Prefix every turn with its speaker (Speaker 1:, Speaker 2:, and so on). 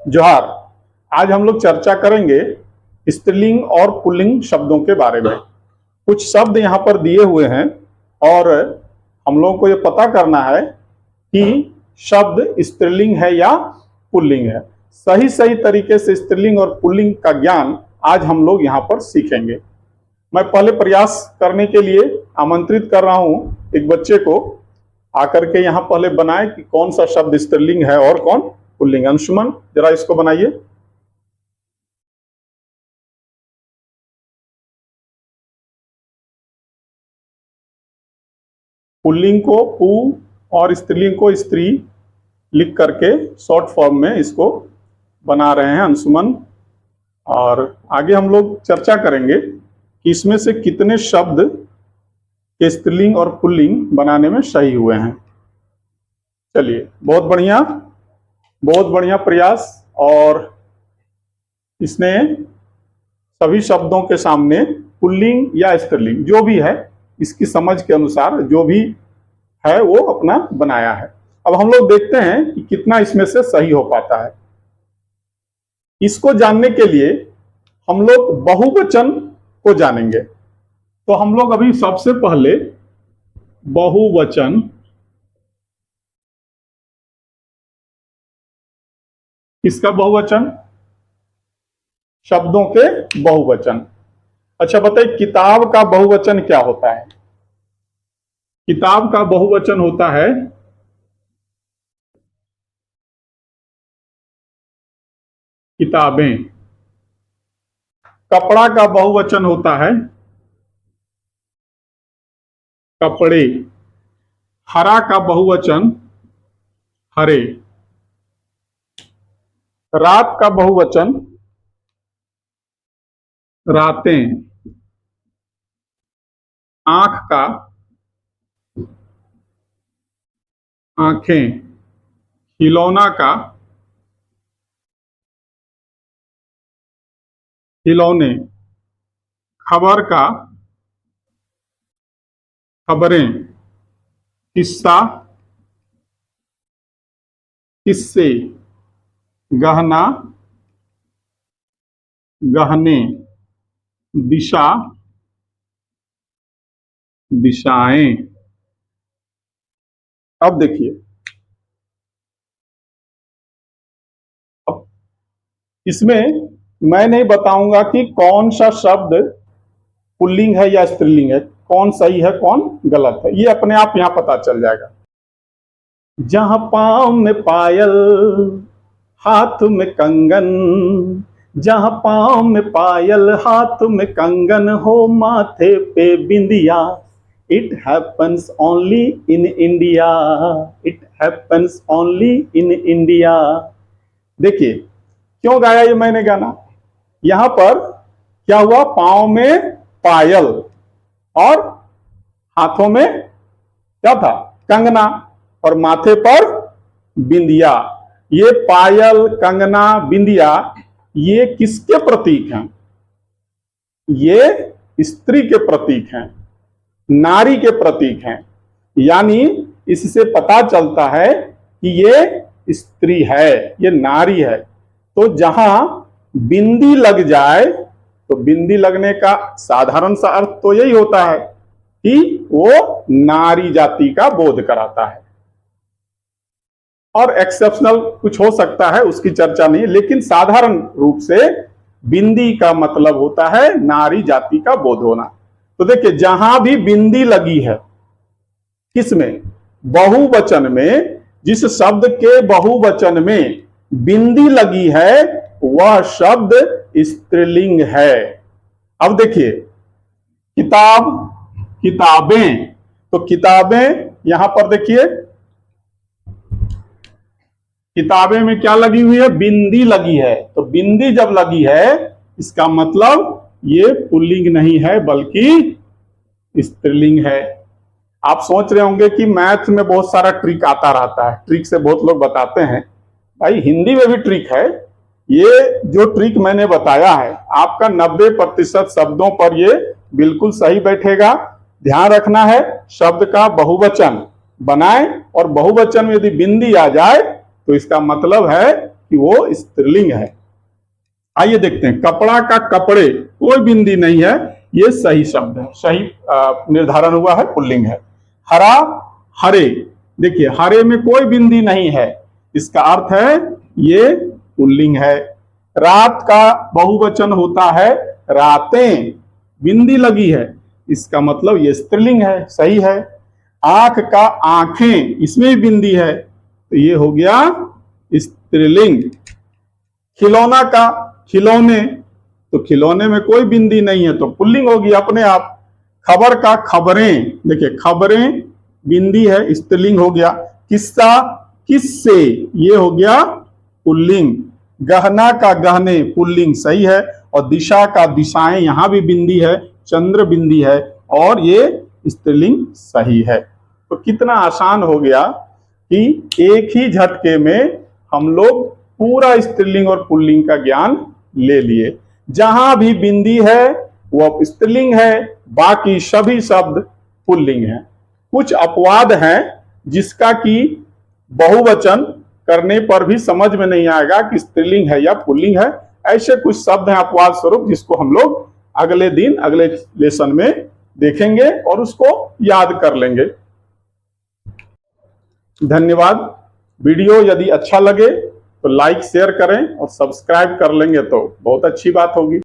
Speaker 1: जोहार। आज हम लोग चर्चा करेंगे स्त्रीलिंग और पुल्लिंग शब्दों के बारे में। कुछ शब्द यहाँ पर दिए हुए हैं और हम लोगों को ये पता करना है कि शब्द स्त्रीलिंग है या पुल्लिंग है। सही सही तरीके से स्त्रीलिंग और पुल्लिंग का ज्ञान आज हम लोग यहाँ पर सीखेंगे। मैं पहले प्रयास करने के लिए आमंत्रित कर रहा हूँ एक बच्चे को, आकर के यहाँ पहले बनाए कि कौन सा शब्द स्त्रीलिंग है और कौन पुल्लिंग। अंशुमन, जरा इसको बनाइए। पुल्लिंग को पु और स्त्रीलिंग को स्त्री लिख करके शॉर्ट फॉर्म में इसको बना रहे हैं अंशुमन। और आगे हम लोग चर्चा करेंगे कि इसमें से कितने शब्द के स्त्रीलिंग और पुल्लिंग बनाने में सही हुए हैं। चलिए, बहुत बढ़िया प्रयास। और इसने सभी शब्दों के सामने पुल्लिंग या स्त्रीलिंग जो भी है इसकी समझ के अनुसार जो भी है वो अपना बनाया है। अब हम लोग देखते हैं कि कितना इसमें से सही हो पाता है। इसको जानने के लिए हम लोग बहुवचन को जानेंगे। तो हम लोग अभी सबसे पहले बहुवचन, किसका बहुवचन? शब्दों के बहुवचन। अच्छा बताइए, किताब का बहुवचन क्या होता है? किताब का बहुवचन होता है किताबें। कपड़ा का बहुवचन होता है कपड़े। हरा का बहुवचन हरे। रात का बहुवचन रातें। आंख का आंखें। खिलौना का खिलौने। खबर का खबरें। किस्सा किस्से। गहना गहने। दिशा दिशाएं। अब देखिए, अब इसमें मैं नहीं बताऊंगा कि कौन सा शब्द पुल्लिंग है या स्त्रीलिंग है, कौन सही है कौन गलत है, ये अपने आप यहां पता चल जाएगा। जहां पांव में पायल हाथ में कंगन, जहां पांव में पायल हाथ में कंगन हो माथे पे बिंदिया, it happens only in India, it happens only in India. देखिए क्यों गाया ये मैंने गाना। यहां पर क्या हुआ? पांव में पायल और हाथों में क्या था? कंगना, और माथे पर बिंदिया। ये पायल, कंगना, बिंदिया ये किसके प्रतीक हैं? ये स्त्री के प्रतीक हैं, नारी के प्रतीक हैं। यानी इससे पता चलता है कि ये स्त्री है, ये नारी है। तो जहां बिंदी लग जाए, तो बिंदी लगने का साधारण सा अर्थ तो यही होता है कि वो नारी जाति का बोध कराता है। और एक्सेप्शनल कुछ हो सकता है, उसकी चर्चा नहीं, लेकिन साधारण रूप से बिंदी का मतलब होता है नारी जाति का बोध होना। तो देखिए, जहां भी बिंदी लगी है, किसमें? बहुवचन में। जिस शब्द के बहुवचन में बिंदी लगी है वह शब्द स्त्रीलिंग है। अब देखिए, किताब, किताबें, तो किताबें यहां पर देखिए, किताबें में क्या लगी हुई है? बिंदी लगी है। तो बिंदी जब लगी है इसका मतलब ये पुल्लिंग नहीं है बल्कि स्त्रीलिंग है। आप सोच रहे होंगे कि मैथ में बहुत सारा ट्रिक आता रहता है, ट्रिक से बहुत लोग बताते हैं। भाई हिंदी में भी ट्रिक है। ये जो ट्रिक मैंने बताया है आपका 90% शब्दों पर ये बिल्कुल सही बैठेगा। ध्यान रखना है, शब्द का बहुवचन बनाएं और बहुवचन में यदि बिंदी आ जाए तो इसका मतलब है कि वो स्त्रीलिंग है। आइए देखते हैं, कपड़ा का कपड़े, कोई बिंदी नहीं है, ये सही शब्द है, सही निर्धारण हुआ है, पुल्लिंग है। हरा, हरे, देखिए हरे में कोई बिंदी नहीं है, इसका अर्थ है ये पुल्लिंग है। रात का बहुवचन होता है रातें, बिंदी लगी है, इसका मतलब ये स्त्रीलिंग है, सही है। आंख का आंखें, इसमें भी बिंदी है, तो ये हो गया स्त्रीलिंग। खिलौना का खिलौने, तो खिलौने में कोई बिंदी नहीं है, तो पुल्लिंग होगी अपने आप। खबर का खबरें, देखिए खबरें बिंदी है, स्त्रीलिंग हो गया। किस्सा, किससे, ये हो गया पुल्लिंग। गहना का गहने, पुल्लिंग, सही है। और दिशा का दिशाएं, यहां भी बिंदी है, चंद्र बिंदी है, और ये स्त्रीलिंग सही है। तो कितना आसान हो गया कि एक ही झटके में हम लोग पूरा स्त्रीलिंग और पुल्लिंग का ज्ञान ले लिए। जहां भी बिंदी है वो स्त्रीलिंग है, बाकी सभी शब्द पुल्लिंग है। कुछ अपवाद हैं जिसका कि बहुवचन करने पर भी समझ में नहीं आएगा कि स्त्रीलिंग है या पुल्लिंग है। ऐसे कुछ शब्द हैं अपवाद स्वरूप, जिसको हम लोग अगले दिन अगले लेसन में देखेंगे और उसको याद कर लेंगे। धन्यवाद। वीडियो यदि अच्छा लगे तो लाइक शेयर करें और सब्सक्राइब कर लेंगे तो बहुत अच्छी बात होगी।